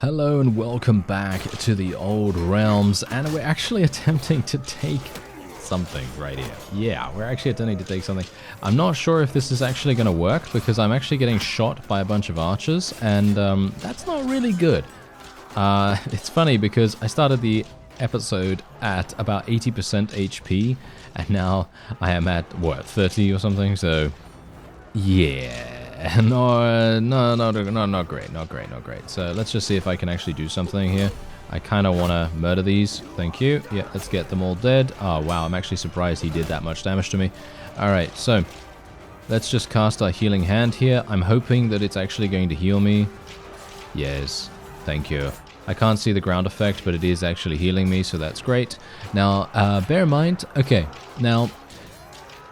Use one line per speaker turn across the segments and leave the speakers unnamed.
Hello and welcome back to the Old Realms, and we're actually attempting to take something right here. Yeah, we're actually attempting to take something. I'm not sure if this is actually going to work because I'm actually getting shot by a bunch of archers, and that's not really good. It's funny because I started the episode at about 80% HP, and now I am at, what, 30 or something, so yeah. Not great. So let's just see if I can actually do something here. I kind of want to murder these. Thank you. Yeah, let's get them all dead. Oh, wow, I'm actually surprised he did that much damage to me. Alright, so let's just cast our healing hand here. I'm hoping that it's actually going to heal me. Yes, thank you. I can't see the ground effect, but it is actually healing me, so that's great. Now, bear in mind, okay, now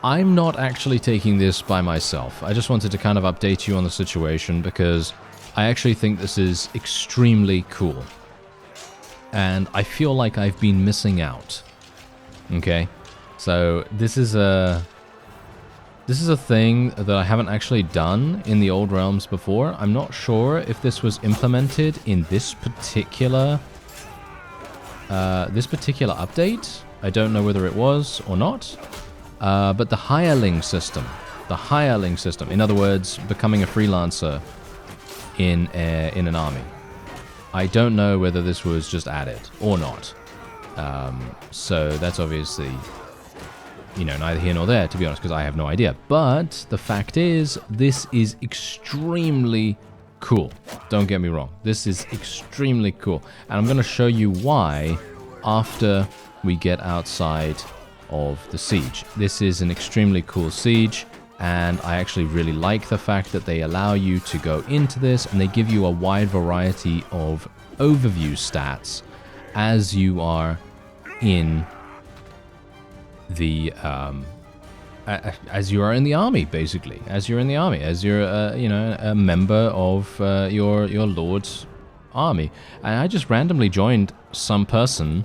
I'm not actually taking this by myself. I just wanted to kind of update you on the situation because I actually think this is extremely cool. And I feel like I've been missing out. Okay? So this is a thing that I haven't actually done in the Old Realms before. I'm not sure if this was implemented in this particular update. I don't know whether it was or not. But the hireling system, in other words, becoming a freelancer in an army. I don't know whether this was just added or not. So that's obviously, neither here nor there, to be honest, because I have no idea. But the fact is, this is extremely cool. Don't get me wrong. This is extremely cool. And I'm going to show you why after we get outside of the siege. This is an extremely cool siege, and I actually really like the fact that they allow you to go into this and they give you a wide variety of overview stats as you are in the army, basically. As you're a member of your lord's army. And I just randomly joined some person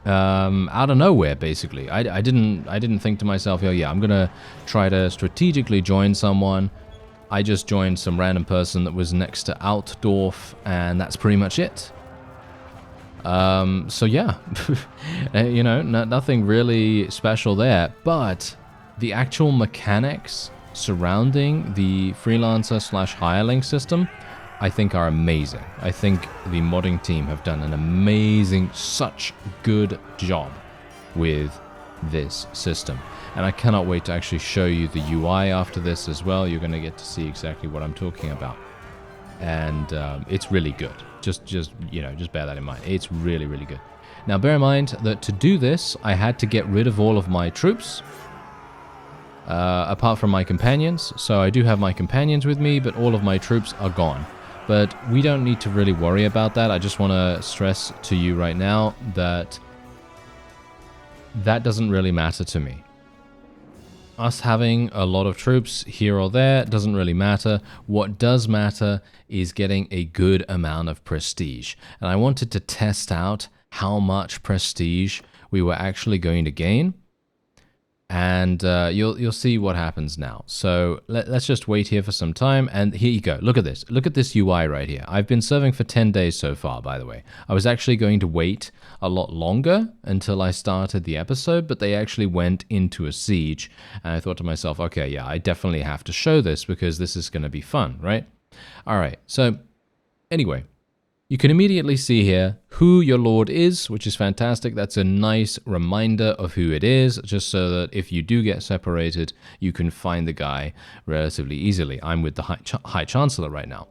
out of nowhere, basically. I didn't think to myself, oh yeah, I'm gonna try to strategically join someone. I just joined some random person that was next to Altdorf, and that's pretty much it. So yeah, nothing really special there, but the actual mechanics surrounding the freelancer/hireling system I think are amazing. I think the modding team have done an amazing, such good job with this system. And I cannot wait to actually show you the UI after this as well. You're going to get to see exactly what I'm talking about. And it's really good. Just bear that in mind. It's really, really good. Now, bear in mind that to do this, I had to get rid of all of my troops. Apart from my companions. So I do have my companions with me, but all of my troops are gone. But we don't need to really worry about that. I just want to stress to you right now that that doesn't really matter to me. Us having a lot of troops here or there doesn't really matter. What does matter is getting a good amount of prestige. And I wanted to test out how much prestige we were actually going to gain. And you'll see what happens now. So let's just wait here for some time. And here you go. Look at this. Look at this UI right here. I've been serving for 10 days so far, by the way. I was actually going to wait a lot longer until I started the episode, but they actually went into a siege. And I thought to myself, okay, yeah, I definitely have to show this because this is going to be fun, right? All right. So anyway, you can immediately see here who your lord is, which is fantastic. That's a nice reminder of who it is, just so that if you do get separated, you can find the guy relatively easily. I'm with the High Chancellor right now.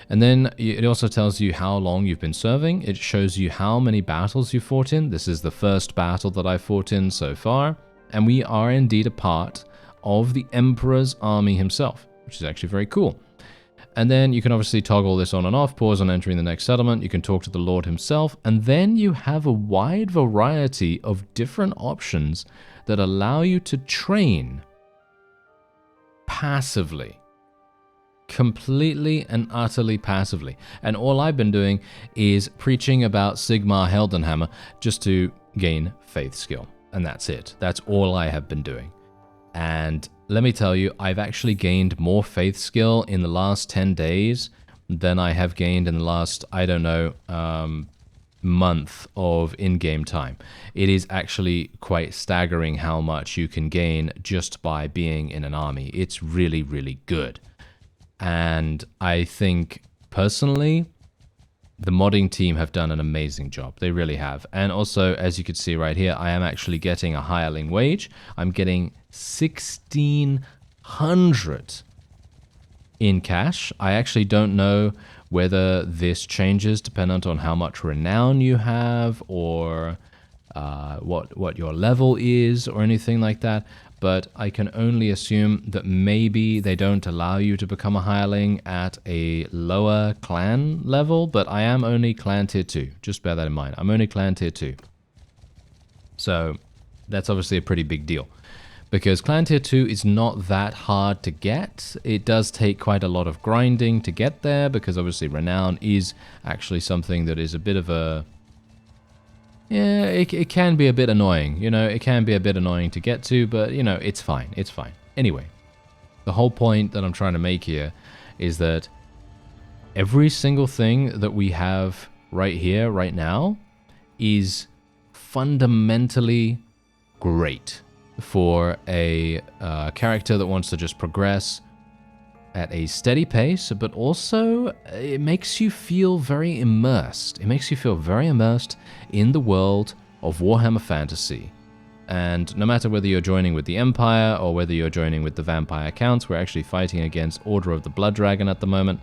And then it also tells you how long you've been serving. It shows you how many battles you fought in. This is the first battle that I fought in so far. And we are indeed a part of the Emperor's army himself, which is actually very cool. And then you can obviously toggle this on and off, pause on entering the next settlement, you can talk to the Lord himself, and then you have a wide variety of different options that allow you to train passively. Completely and utterly passively. And all I've been doing is preaching about Sigmar Heldenhammer just to gain faith skill. And that's it. That's all I have been doing. And let me tell you, I've actually gained more faith skill in the last 10 days than I have gained in the last, I don't know, month of in-game time. It is actually quite staggering how much you can gain just by being in an army. It's really, really good. And I think, personally, the modding team have done an amazing job. They really have. And also, as you can see right here, I am actually getting a hireling wage. I'm getting 1,600 in cash. I actually don't know whether this changes dependent on how much renown you have or what your level is or anything like that. But I can only assume that maybe they don't allow you to become a hireling at a lower clan level, but I am only clan tier 2. Just bear that in mind. I'm only clan tier 2. So that's obviously a pretty big deal. Because clan tier 2 is not that hard to get. It does take quite a lot of grinding to get there, because obviously renown is actually something that is a bit of a... Yeah, it can be a bit annoying, you know, it can be a bit annoying to get to, but, you know, it's fine, it's fine. Anyway, the whole point that I'm trying to make here is that every single thing that we have right here, right now, is fundamentally great for a character that wants to just progress at a steady pace, but also it makes you feel very immersed. It makes you feel very immersed in the world of Warhammer Fantasy. And no matter whether you're joining with the Empire or whether you're joining with the Vampire Counts, we're actually fighting against Order of the Blood Dragon at the moment.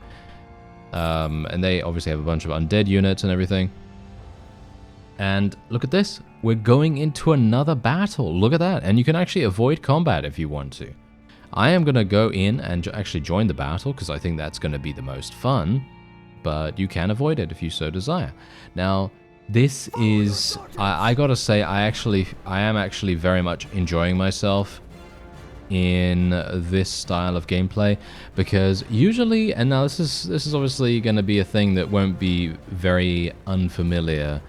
And they obviously have a bunch of undead units and everything. And look at this. We're going into another battle. Look at that. And you can actually avoid combat if you want to. I am going to go in and actually join the battle because I think that's going to be the most fun, but you can avoid it if you so desire. Now, this is, I gotta say, I am actually very much enjoying myself in this style of gameplay, because usually, and now this is obviously going to be a thing that won't be very unfamiliar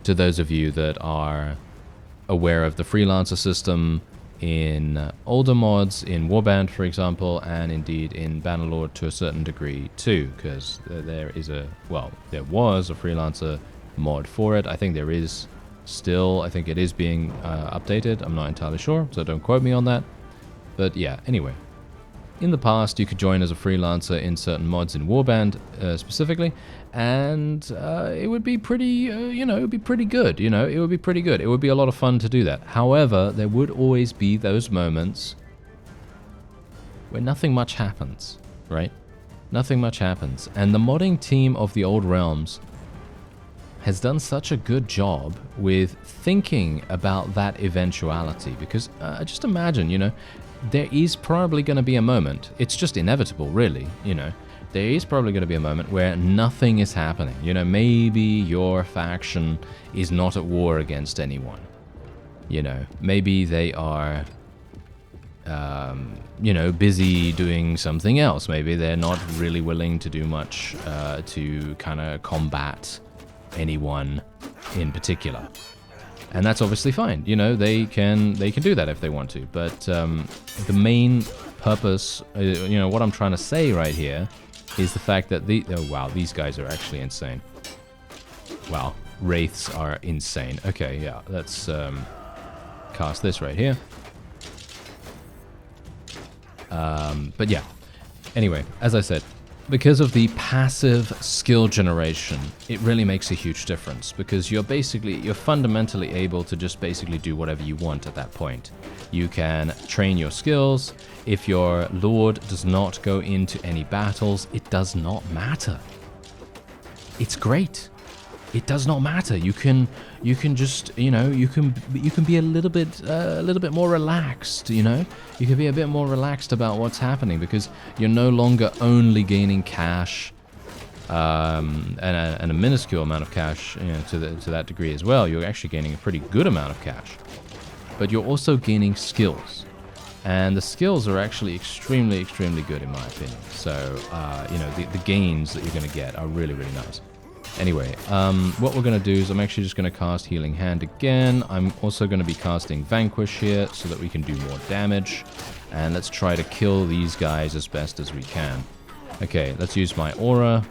to those of you that are aware of the freelancer system in older mods, in Warband, for example, and indeed in Bannerlord to a certain degree too, because there was a freelancer mod for it. I think there is still, I think it is being updated. I'm not entirely sure, so don't quote me on that. But yeah, anyway. In the past, you could join as a freelancer in certain mods in Warband specifically, and it would be pretty, it would be pretty good, it would be pretty good. It would be a lot of fun to do that. However, there would always be those moments where nothing much happens, right? Nothing much happens. And the modding team of the Old Realms has done such a good job with thinking about that eventuality, because just imagine, there is probably going to be a moment, it's just inevitable really, there is probably going to be a moment where nothing is happening. Maybe your faction is not at war against anyone. Maybe they are, busy doing something else. Maybe they're not really willing to do much to kind of combat anyone in particular. And that's obviously fine. They can do that if they want to. But the main purpose, what I'm trying to say right here is the fact that oh wow, these guys are actually insane. Wow, wraiths are insane. Okay, yeah, let's cast this right here. But yeah, anyway, as I said, because of the passive skill generation, it really makes a huge difference, because you're fundamentally able to just basically do whatever you want at that point. You can train your skills. If your lord does not go into any battles, it does not matter. It's great. It does not matter. You can just, you can be a little bit more relaxed, You can be a bit more relaxed about what's happening, because you're no longer only gaining cash, and a minuscule amount of cash, to that degree as well. You're actually gaining a pretty good amount of cash, but you're also gaining skills, and the skills are actually extremely, extremely good in my opinion. So, the gains that you're going to get are really, really nice. Anyway, what we're going to do is I'm actually just going to cast Healing Hand again. I'm also going to be casting Vanquish here so that we can do more damage. And let's try to kill these guys as best as we can. Okay, let's use my aura.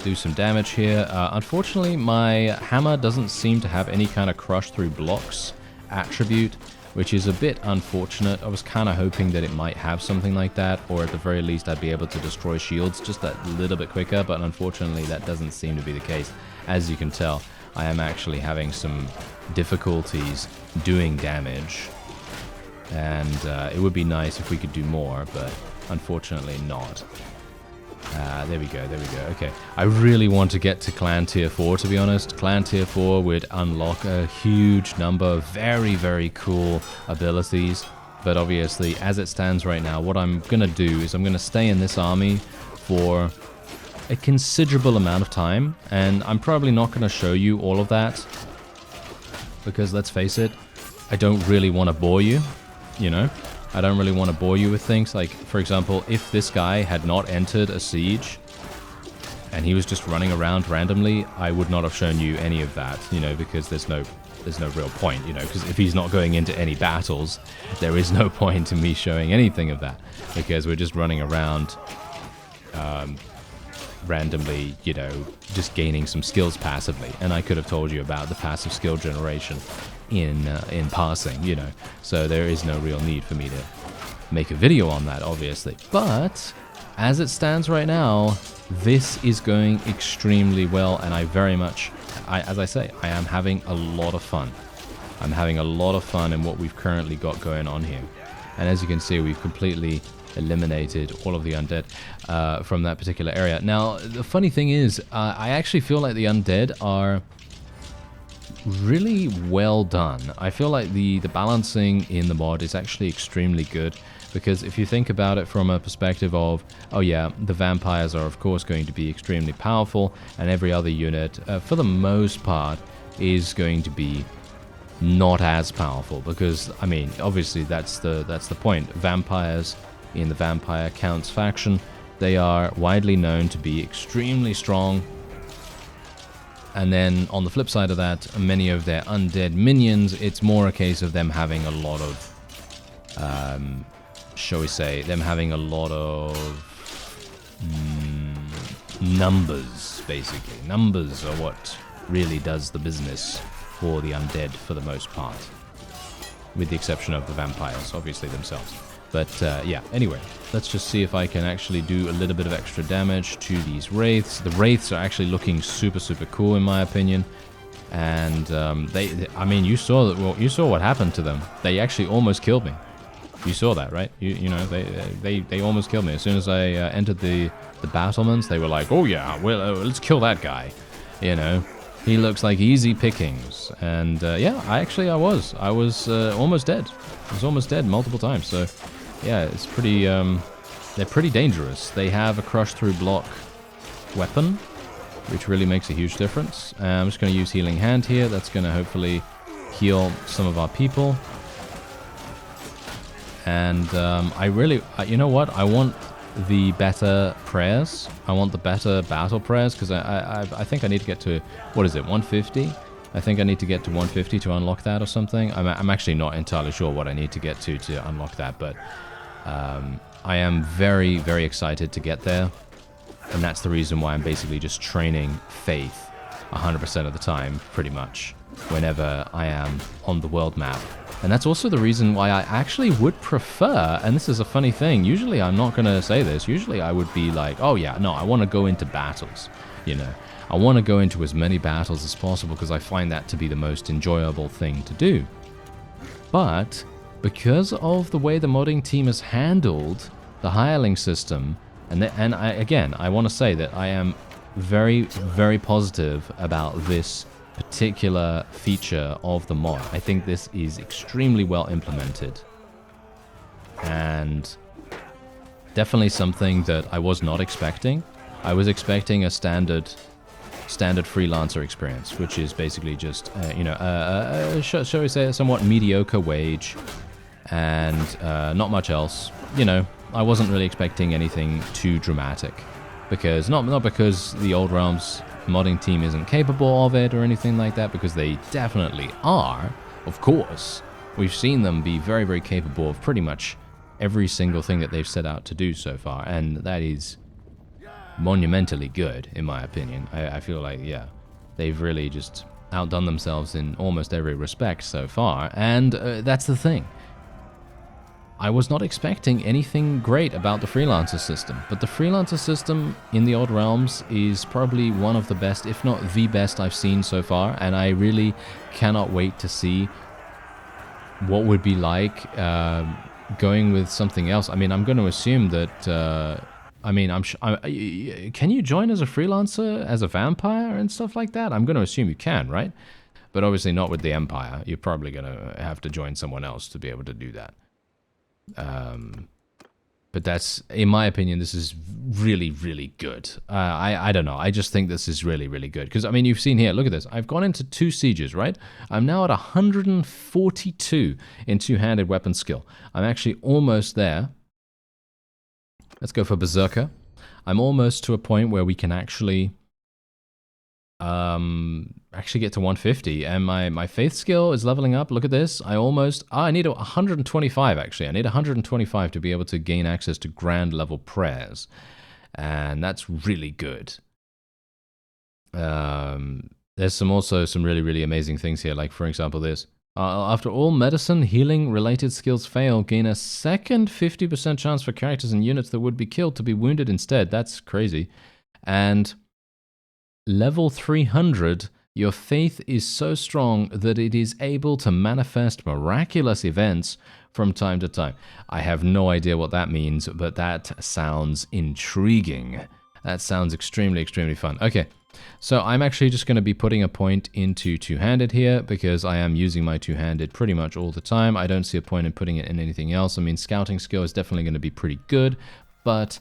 do some damage here. Unfortunately, my hammer doesn't seem to have any kind of crush through blocks attribute, which is a bit unfortunate. I was kind of hoping that it might have something like that, or at the very least I'd be able to destroy shields just that little bit quicker, but unfortunately that doesn't seem to be the case. As you can tell, I am actually having some difficulties doing damage, and it would be nice if we could do more, but unfortunately not. There we go. Okay, I really want to get to Clan Tier 4, to be honest. Clan Tier 4 would unlock a huge number of very, very cool abilities. But obviously, as it stands right now, what I'm going to do is I'm going to stay in this army for a considerable amount of time. And I'm probably not going to show you all of that, because let's face it, I don't really want to bore you, you know? I don't really want to bore you with things. Like, for example, if this guy had not entered a siege and he was just running around randomly, I would not have shown you any of that, you know, because there's no real point, you know, because if he's not going into any battles, there is no point in me showing anything of that, because we're just running around randomly, you know, just gaining some skills passively. And I could have told you about the passive skill generation in passing, you know, so there is no real need for me to make a video on that, obviously. But as it stands right now, this is going extremely well, and I very much, as I say, I am having a lot of fun. I'm having a lot of fun in what we've currently got going on here. And as you can see, we've completely eliminated all of the undead from that particular area. Now, the funny thing is, I actually feel like the undead are really well done. I feel like the balancing in the mod is actually extremely good, because if you think about it from a perspective of, oh yeah, the vampires are of course going to be extremely powerful, and every other unit for the most part is going to be not as powerful, because I mean obviously that's the point. Vampires in the Vampire Counts faction, they are widely known to be extremely strong. And then on the flip side of that, many of their undead minions, it's more a case of them having a lot of, shall we say, them having a lot of numbers, basically. Numbers are what really does the business for the undead for the most part, with the exception of the vampires, obviously, themselves. But yeah, anyway, let's just see if I can actually do a little bit of extra damage to these wraiths. The wraiths are actually looking super, super cool in my opinion. And I mean, you saw that. Well, you saw what happened to them. They actually almost killed me. You saw that, right? You know, they almost killed me as soon as I entered the battlements. They were like, oh yeah, well, let's kill that guy. You know, he looks like easy pickings. And yeah, I was almost dead. I was almost dead multiple times. So yeah, it's pretty, they're pretty dangerous. They have a crush through block weapon, which really makes a huge difference. I'm just going to use Healing Hand here. That's going to hopefully heal some of our people. And you know what? I want the better prayers. I want the better battle prayers, because I think I need to get to, what is it, 150? I think I need to get to 150 to unlock that or something. I'm actually not entirely sure what I need to get to unlock that, but I am very, very excited to get there. And that's the reason why I'm basically just training Faith 100% of the time, pretty much, whenever I am on the world map. And that's also the reason why I actually would prefer, and this is a funny thing, usually I'm not going to say this, usually I would be like, oh yeah, no, I want to go into battles, you know. I want to go into as many battles as possible, because I find that to be the most enjoyable thing to do. But because of the way the modding team has handled the hireling system, I want to say that I am very, very positive about this particular feature of the mod. I think this is extremely well implemented, and definitely something that I was not expecting. I was expecting a standard freelancer experience, which is basically just shall we say, a somewhat mediocre wage and not much else. You know, I wasn't really expecting anything too dramatic, because not because the Old Realms modding team isn't capable of it or anything like that, because they definitely are, of course. We've seen them be very, very capable of pretty much every single thing that they've set out to do so far, and that is monumentally good, in my opinion. I feel like, yeah, they've really just outdone themselves in almost every respect so far, and that's the thing. I was not expecting anything great about the freelancer system, but the freelancer system in the Old Realms is probably one of the best, if not the best I've seen so far, and I really cannot wait to see what would be like going with something else. I mean, I'm going to assume that, can you join as a freelancer, as a vampire and stuff like that? I'm going to assume you can, right? But obviously not with the Empire. You're probably going to have to join someone else to be able to do that. But that's, in my opinion, this is really, really good. I don't know. I just think this is really, really good. Because, I mean, you've seen here, look at this. I've gone into 2 sieges, right? I'm now at 142 in two-handed weapon skill. I'm actually almost there. Let's go for Berserker. I'm almost to a point where we can actually get to 150, and my faith skill is leveling up. Look at this. I need 125 actually. I need 125 to be able to gain access to grand level prayers, and that's really good. There's also some really, really amazing things here, like for example this. After all medicine, healing related skills fail, gain a second 50% chance for characters and units that would be killed to be wounded instead. That's crazy. And level 300, your faith is so strong that it is able to manifest miraculous events from time to time. I have no idea what that means, but that sounds intriguing. That sounds extremely, extremely fun. Okay, so I'm actually just going to be putting a point into two-handed here because I am using my two-handed pretty much all the time. I don't see a point in putting it in anything else. I mean, scouting skill is definitely going to be pretty good, but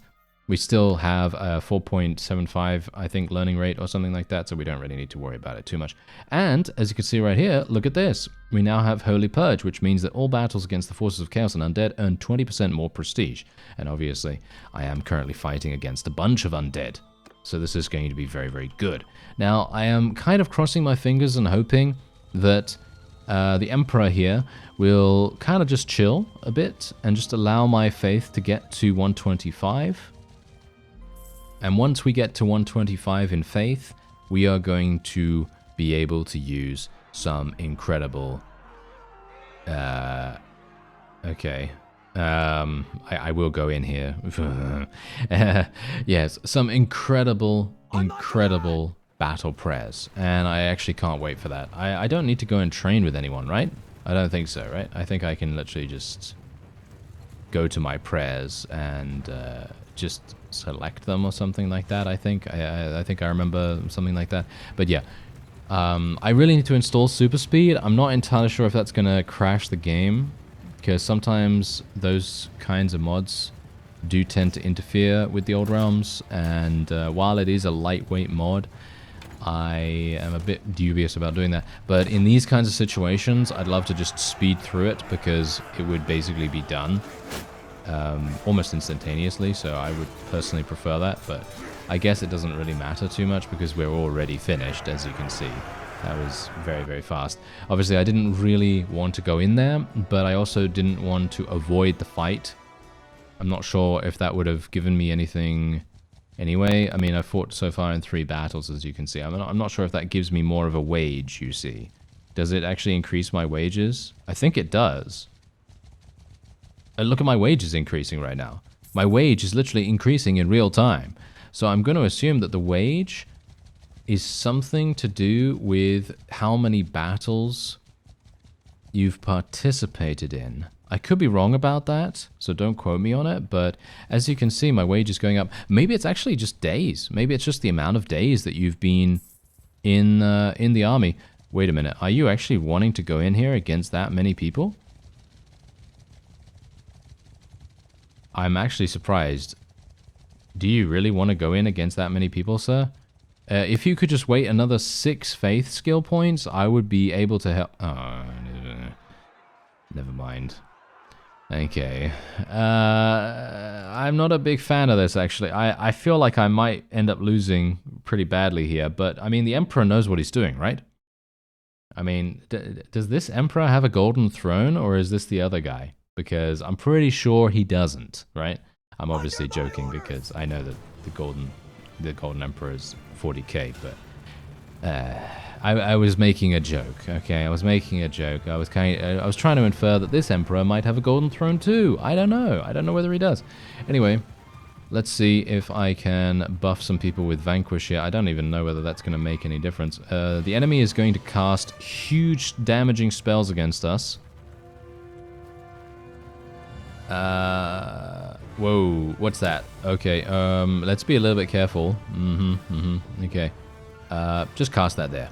we still have a 4.75, I think, learning rate or something like that, so we don't really need to worry about it too much. And, as you can see right here, look at this. We now have Holy Purge, which means that all battles against the forces of Chaos and Undead earn 20% more prestige. And obviously, I am currently fighting against a bunch of Undead, so this is going to be very, very good. Now, I am kind of crossing my fingers and hoping that the Emperor here will kind of just chill a bit and just allow my faith to get to 125. And once we get to 125 in faith, we are going to be able to use some incredible... okay. I will go in here. Yes, some incredible battle prayers. And I actually can't wait for that. I don't need to go and train with anyone, right? I don't think so, right? I think I can literally just go to my prayers and just select them or something like that. I think I remember something like that. But yeah, I really need to install super speed. I'm not entirely sure if that's gonna crash the game, because sometimes those kinds of mods do tend to interfere with the Old Realms, and while it is a lightweight mod, I am a bit dubious about doing that. But in these kinds of situations, I'd love to just speed through it because it would basically be done almost instantaneously, so I would personally prefer that, but I guess it doesn't really matter too much because we're already finished, as you can see. That was very, very fast. Obviously, I didn't really want to go in there, but I also didn't want to avoid the fight. I'm not sure if that would have given me anything anyway. I mean, I've fought so far in 3 battles, as you can see. I'm not sure if that gives me more of a wage, you see. Does it actually increase my wages? I think it does. Look at my wages increasing right now. My wage is literally increasing in real time. So I'm going to assume that the wage is something to do with how many battles you've participated in. I could be wrong about that, so don't quote me on it, but as you can see, my wage is going up. Maybe it's actually just days. Maybe it's just the amount of days that you've been in the army. Wait a minute, are you actually wanting to go in here against that many people? I'm actually surprised. Do you really want to go in against that many people, sir? If you could just wait another 6 faith skill points, I would be able to help. Oh, never mind. Okay. I'm not a big fan of this, actually. I feel like I might end up losing pretty badly here, but I mean, the Emperor knows what he's doing, right? I mean, does this Emperor have a golden throne, or is this the other guy? Because I'm pretty sure he doesn't, right? I'm obviously joking because I know that the golden the Golden Emperor is 40k, but I was making a joke. Okay, I was making a joke. I was trying to infer that this Emperor might have a Golden Throne too. I don't know. I don't know whether he does. Anyway, let's see if I can buff some people with Vanquish here. I don't even know whether that's going to make any difference. The enemy is going to cast huge damaging spells against us. Whoa, what's that? Okay, let's be a little bit careful. Okay. Just cast that there.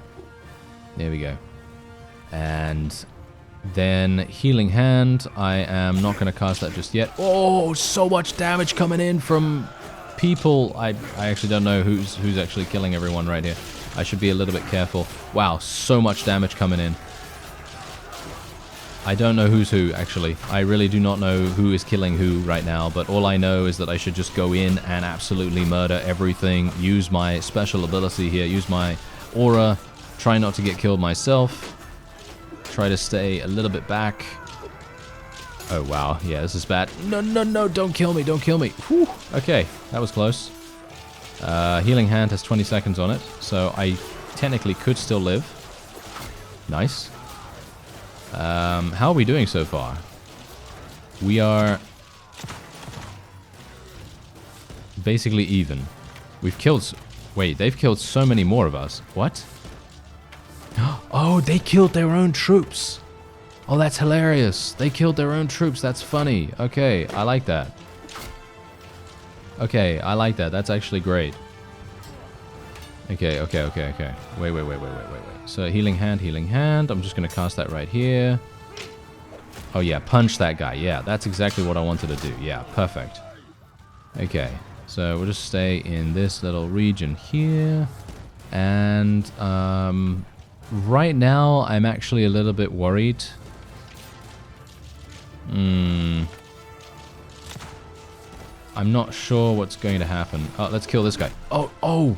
There we go. And then Healing Hand. I am not going to cast that just yet. Oh, so much damage coming in from people. I actually don't know who's actually killing everyone right here. I should be a little bit careful. Wow, so much damage coming in. I don't know who's who, actually. I really do not know who is killing who right now, but all I know is that I should just go in and absolutely murder everything, use my special ability here, use my aura, try not to get killed myself, try to stay a little bit back. Oh, wow. Yeah, this is bad. No, no, no, don't kill me, don't kill me. Whew. Okay, that was close. Healing Hand has 20 seconds on it, so I technically could still live. Nice. How are we doing so far? We are basically even. We've killed... Wait, they've killed so many more of us. What? Oh, they killed their own troops. Oh, that's hilarious. They killed their own troops. That's funny. Okay, I like that. Okay, I like that. That's actually great. Okay. Wait. So Healing Hand. I'm just going to cast that right here. Oh yeah, punch that guy. Yeah, that's exactly what I wanted to do. Yeah, perfect. Okay, so we'll just stay in this little region here. And right now, I'm actually a little bit worried. I'm not sure what's going to happen. Oh, let's kill this guy. Oh,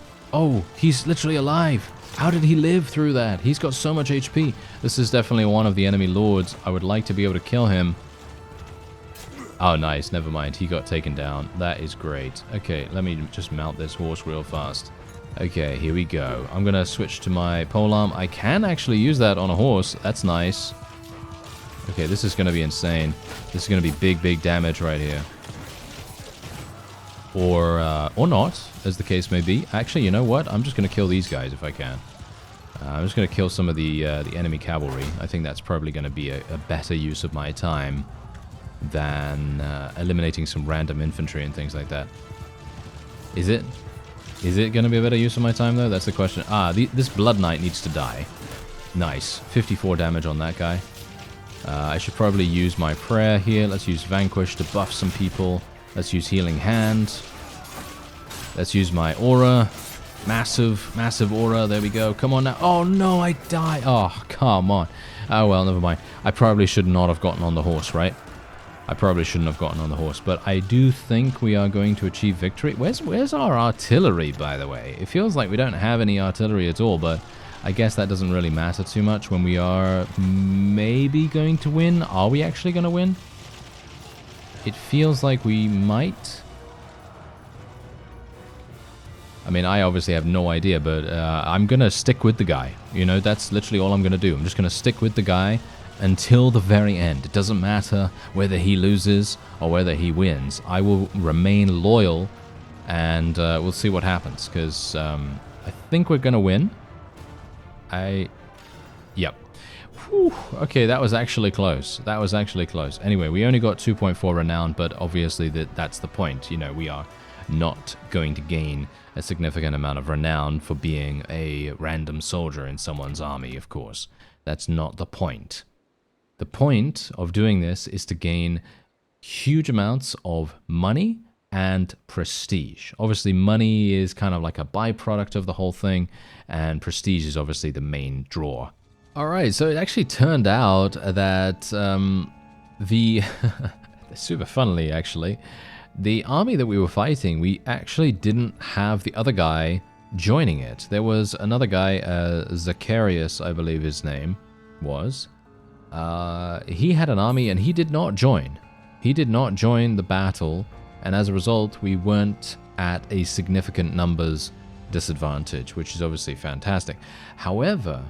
he's literally alive. How did he live through that? He's got so much HP. This is definitely one of the enemy lords. I would like to be able to kill him. Oh, nice. Never mind. He got taken down. That is great. Okay, let me just mount this horse real fast. Okay, here we go. I'm going to switch to my polearm. I can actually use that on a horse. That's nice. Okay, this is going to be insane. This is going to be big damage right here. Or not, as the case may be. Actually, you know what? I'm just going to kill these guys if I can. I'm just going to kill some of the enemy cavalry. I think that's probably going to be a better use of my time than eliminating some random infantry and things like that. Is it? Is it going to be a better use of my time, though? That's the question. This Blood Knight needs to die. Nice. 54 damage on that guy. I should probably use my prayer here. Let's use Vanquish to buff some people. Let's use Healing Hand. Let's use my aura. Massive aura. There we go. Come on now. Oh, no, I die. Oh, come on. Oh, well, never mind. I probably should not have gotten on the horse, right? I probably shouldn't have gotten on the horse, but I do think we are going to achieve victory. Where's our artillery, by the way? It feels like we don't have any artillery at all, but I guess that doesn't really matter too much when we are maybe going to win. Are we actually going to win? It feels like we might. I mean, I obviously have no idea, but I'm going to stick with the guy. You know, that's literally all I'm going to do. I'm just going to stick with the guy until the very end. It doesn't matter whether he loses or whether he wins. I will remain loyal, and we'll see what happens, because I think we're going to win. Yep. Whew. Okay, that was actually close. That was actually close. Anyway, we only got 2.4 renown, but obviously that's the point. You know, we are not going to gain a significant amount of renown for being a random soldier in someone's army, of course. That's not the point. The point of doing this is to gain huge amounts of money and prestige. Obviously, money is kind of like a byproduct of the whole thing, and prestige is obviously the main draw. Alright, so it actually turned out that super funnily actually, the army that we were fighting, we actually didn't have the other guy joining it. There was another guy, Zacharias, I believe his name was. He had an army and he did not join. He did not join the battle, and as a result, we weren't at a significant numbers disadvantage, which is obviously fantastic. However,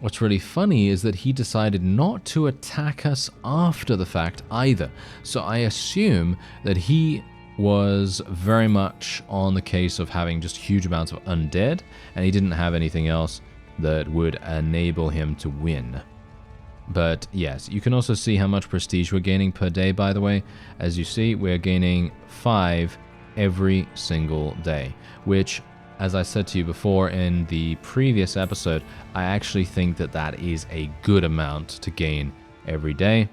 what's really funny is that he decided not to attack us after the fact either. So I assume that he was very much on the case of having just huge amounts of undead, and he didn't have anything else that would enable him to win. But yes, you can also see how much prestige we're gaining per day, by the way. As you see, we're gaining 5 every single day, which, as I said to you before in the previous episode, I actually think that that is a good amount to gain every day.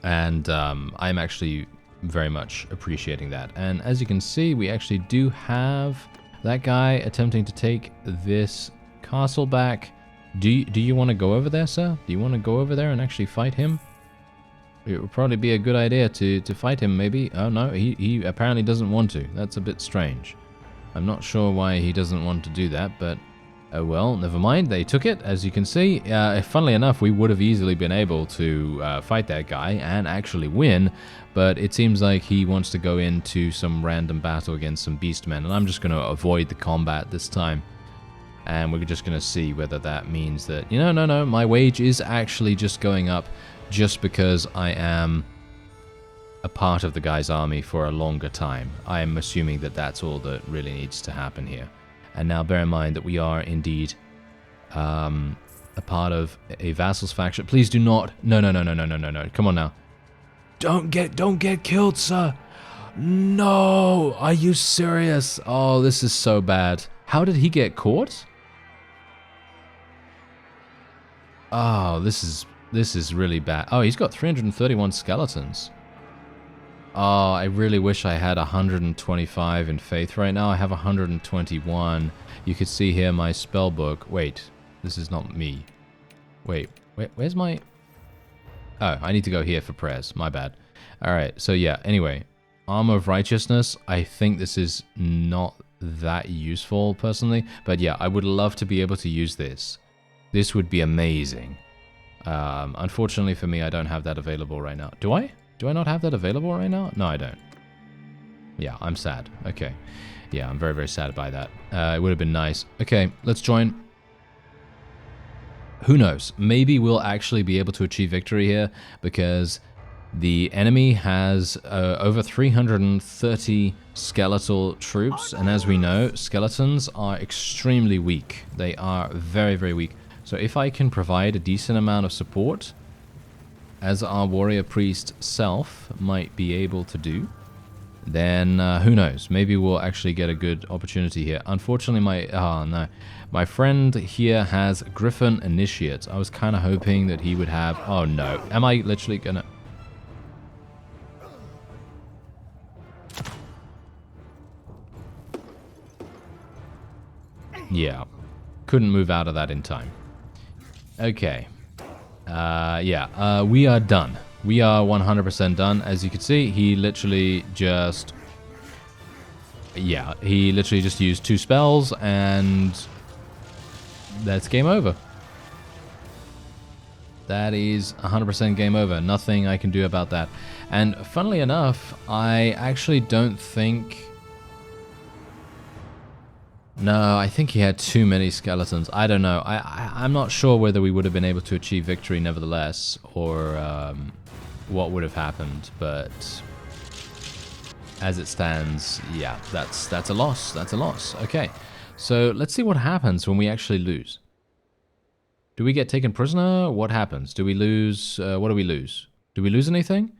And I'm actually very much appreciating that. And as you can see, we actually do have that guy attempting to take this castle back. Do you want to go over there, sir? Do you want to go over there and actually fight him? It would probably be a good idea to fight him, maybe. Oh no, he apparently doesn't want to. That's a bit strange. I'm not sure why he doesn't want to do that, but oh well, never mind. They took it, as you can see. Funnily enough, we would have easily been able to fight that guy and actually win, but it seems like he wants to go into some random battle against some beastmen, and I'm just going to avoid the combat this time. And we're just going to see whether that means that, no, my wage is actually just going up just because I am a part of the guy's army for a longer time. I'm assuming that that's all that really needs to happen here. And now bear in mind that we are indeed a part of a vassal's faction. Please do not. No. Come on now. Don't get killed, sir. No. Are you serious? Oh, this is so bad. How did he get caught? Oh, this is really bad. Oh, he's got 331 skeletons. Oh, I really wish I had 125 in faith right now. I have 121. You could see here my spell book. Wait, this is not me. Wait, where's my... Oh, I need to go here for prayers. My bad. Alright, so yeah, anyway. Armor of Righteousness. I think this is not that useful, personally. But yeah, I would love to be able to use this. This would be amazing. Unfortunately for me, I don't have that available right now. Do I? Do I not have that available right now? No, I don't. Yeah, I'm sad. Okay. Yeah, I'm very, very sad by that. It would have been nice. Okay, let's join. Who knows? Maybe we'll actually be able to achieve victory here because the enemy has over 330 skeletal troops. And as we know, skeletons are extremely weak. They are very, very weak. So if I can provide a decent amount of support, as our warrior priest self might be able to do, then who knows? Maybe we'll actually get a good opportunity here. Unfortunately, my friend here has Griffin Initiates. I was kind of hoping that he would have... Oh no, am I literally gonna... Yeah, couldn't move out of that in time. Okay. We are done. We are 100% done. As you can see, he literally just... Yeah, he literally just used 2 spells, and that's game over. That is 100% game over. Nothing I can do about that. And funnily enough, I actually don't think... No, I think he had too many skeletons. I don't know. I'm not sure whether we would have been able to achieve victory nevertheless, or what would have happened. But as it stands, yeah, that's a loss. That's a loss. Okay, so let's see what happens when we actually lose. Do we get taken prisoner? What happens? Do we lose? What do we lose? Do we lose anything?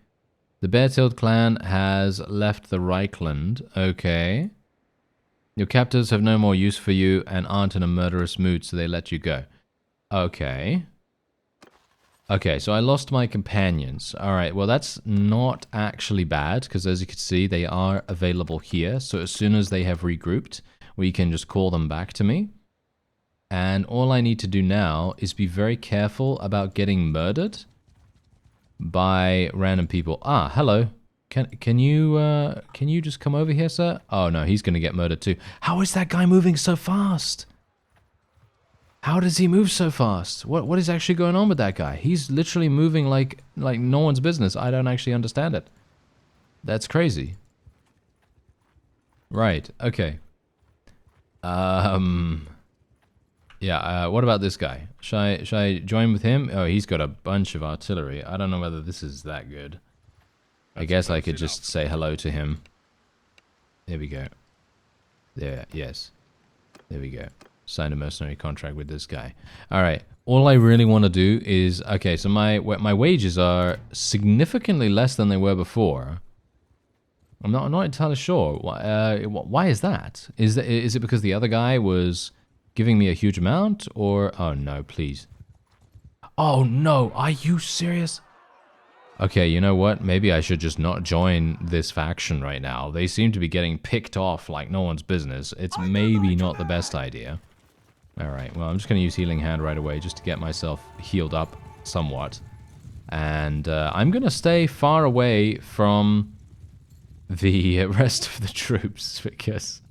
The Bear-tailed clan has left the Reichland. Okay. Your captors have no more use for you and aren't in a murderous mood, so they let you go. Okay. Okay, so I lost my companions. Alright, well that's not actually bad, because as you can see, they are available here. So as soon as they have regrouped, we can just call them back to me. And all I need to do now is be very careful about getting murdered by random people. Ah, hello. Can you just come over here, sir? Oh no, he's gonna get murdered too. How is that guy moving so fast? How does he move so fast? What is actually going on with that guy? He's literally moving like no one's business. I don't actually understand it. That's crazy. Right, okay. Yeah, what about this guy? Should I join with him? Oh, he's got a bunch of artillery. I don't know whether this is that good. I guess I could just say hello to him. There we go. There, yes. There we go. Sign a mercenary contract with this guy. Alright, all I really want to do is... Okay, so my wages are significantly less than they were before. I'm not entirely sure. Why is that? Is it because the other guy was giving me a huge amount? Or... Oh no, please. Oh no, are you serious? Okay, you know what? Maybe I should just not join this faction right now. They seem to be getting picked off like no one's business. It's maybe not the best idea. Alright, well, I'm just going to use Healing Hand right away just to get myself healed up somewhat. And I'm going to stay far away from the rest of the troops because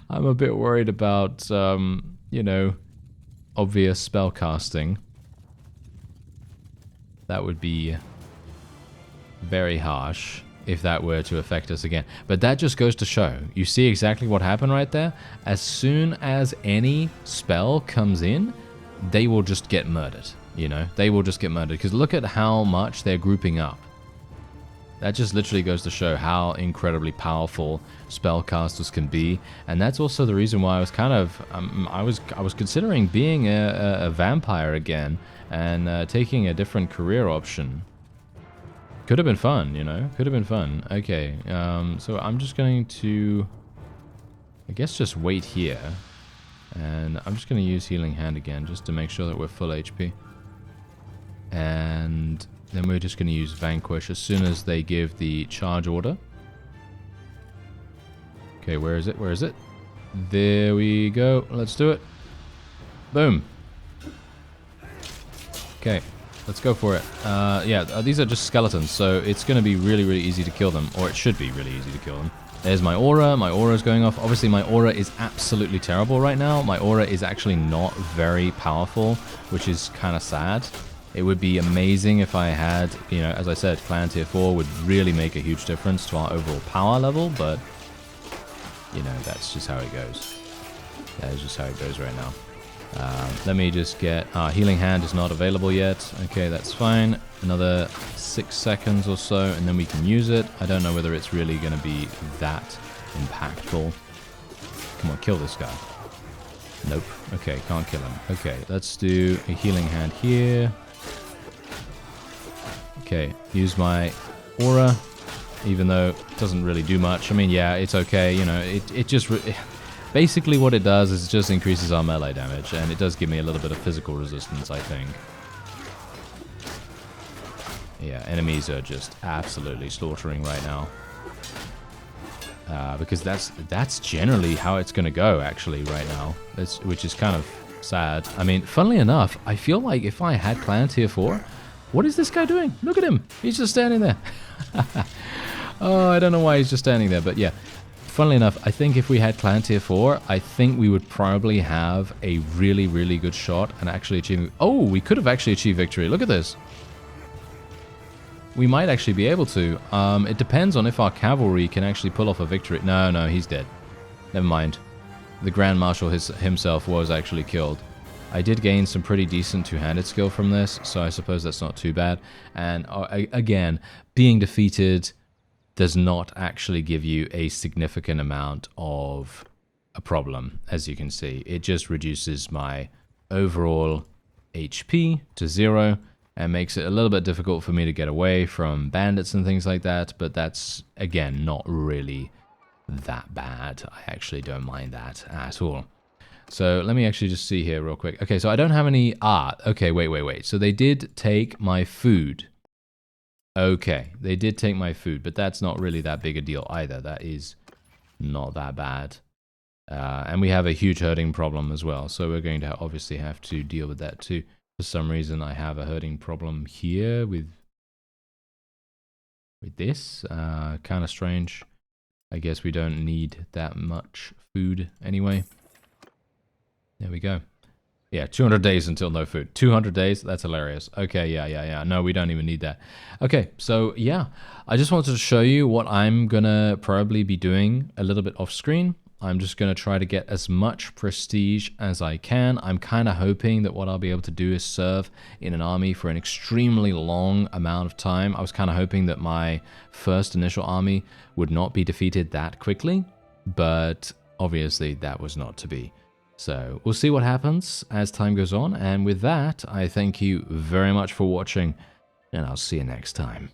I'm a bit worried about, you know, obvious spell casting. That would be very harsh if that were to affect us again. But that just goes to show. You see exactly what happened right there? As soon as any spell comes in, they will just get murdered. You know? They will just get murdered. Because look at how much they're grouping up. That just literally goes to show how incredibly powerful spellcasters can be. And that's also the reason why I was kind of... I was considering being a vampire again and taking a different career option. Could have been fun, you know? Could have been fun. Okay, so I'm just going to... I guess just wait here. And I'm just going to use Healing Hand again, just to make sure that we're full HP. And then we're just going to use Vanquish as soon as they give the charge order. Okay, where is it? Where is it? There we go. Let's do it. Boom. Okay. Let's go for it. Yeah, these are just skeletons, so it's going to be really, really easy to kill them. Or it should be really easy to kill them. There's my aura. My aura is going off. Obviously, my aura is absolutely terrible right now. My aura is actually not very powerful, which is kind of sad. It would be amazing if I had, you know, as I said, Clan Tier 4 would really make a huge difference to our overall power level, but, you know, that's just how it goes. That is just how it goes right now. Let me just get... Healing Hand is not available yet. Okay, that's fine. Another 6 seconds or so, and then we can use it. I don't know whether it's really going to be that impactful. Come on, kill this guy. Nope. Okay, can't kill him. Okay, let's do a Healing Hand here. Okay, use my aura, even though it doesn't really do much. I mean, yeah, it's okay. You know, it just... Basically what it does is it just increases our melee damage, and it does give me a little bit of physical resistance, I think. Yeah, enemies are just absolutely slaughtering right now. Because that's generally how it's going to go, actually, right now. Which is kind of sad. I mean, funnily enough, I feel like if I had Clan Tier 4... What is this guy doing? Look at him! He's just standing there. Oh, I don't know why he's just standing there, but yeah. Funnily enough, I think if we had Clan Tier 4, I think we would probably have a really, really good shot and actually achieve... Oh, we could have actually achieved victory. Look at this. We might actually be able to. It depends on if our cavalry can actually pull off a victory. No, no, he's dead. Never mind. The Grand Marshal himself was actually killed. I did gain some pretty decent two-handed skill from this, so I suppose that's not too bad. And again, being defeated does not actually give you a significant amount of a problem, as you can see. It just reduces my overall HP to 0 and makes it a little bit difficult for me to get away from bandits and things like that, but that's, again, not really that bad. I actually don't mind that at all. So let me actually just see here real quick. Okay, so I don't have any art. Okay, wait. So they did take my food. Okay, they did take my food, but that's not really that big a deal either. That is not that bad. And we have a huge herding problem as well, so we're going to obviously have to deal with that too. For some reason, I have a herding problem here with this. Kind of strange. I guess we don't need that much food anyway. There we go. Yeah, 200 days until no food. 200 days? That's hilarious. Okay, yeah. No, we don't even need that. Okay, so yeah, I just wanted to show you what I'm gonna probably be doing a little bit off screen. I'm just gonna try to get as much prestige as I can. I'm kind of hoping that what I'll be able to do is serve in an army for an extremely long amount of time. I was kind of hoping that my first initial army would not be defeated that quickly, but obviously that was not to be. So we'll see what happens as time goes on, and with that, I thank you very much for watching, and I'll see you next time.